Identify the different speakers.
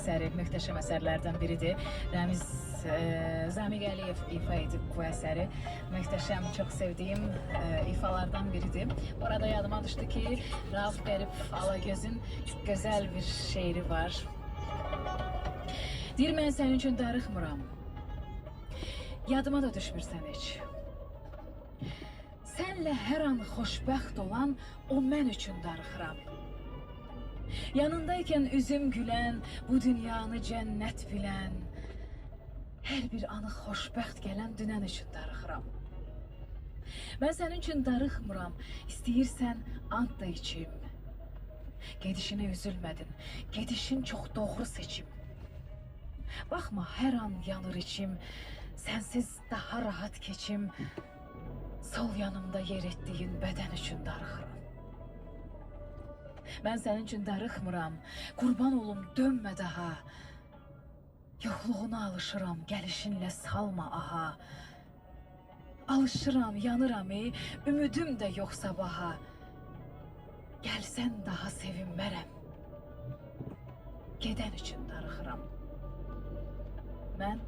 Speaker 1: əsəri, möhtəşəm əsərlərdən biridir. Rəmiz Zamiq Əliyev ifa edib bu əsəri. Möhtəşəm, çox sevdiyim ifalardan biridir. Bu arada yadıma düşdü ki, Rauf Qərib Alagöz'ün gözəl bir şeiri var. Deyir, mən sənin üçün darıxmıram. Yadıma da düşmürsən heç. Sənlə hər an xoşbəxt olan o mən üçün darıxıram. Yanındaykən üzüm gülən, bu dünyanı cənnət bilən, hər bir anı xoşbəxt gələn dünən üçün darıxıram. Mən sənin üçün darıxmıram, istəyirsən ant da içim. Gedişinə üzülmədin, gedişin çox doğru seçim. Baxma, hər an yanır içim, sənsiz daha rahat keçim. Sol yanımda yer etdiyin bədən üçün darıxıram. Mən sənin üçün darıxmıram, qurban olum dönmə daha. Yoxluğuna alışıram, gəlişinlə salma aha. Alışıram, yanıram, ümidim də yox sabaha. Gəlsən daha sevinmərəm, gedən üçün darıxıram. Mən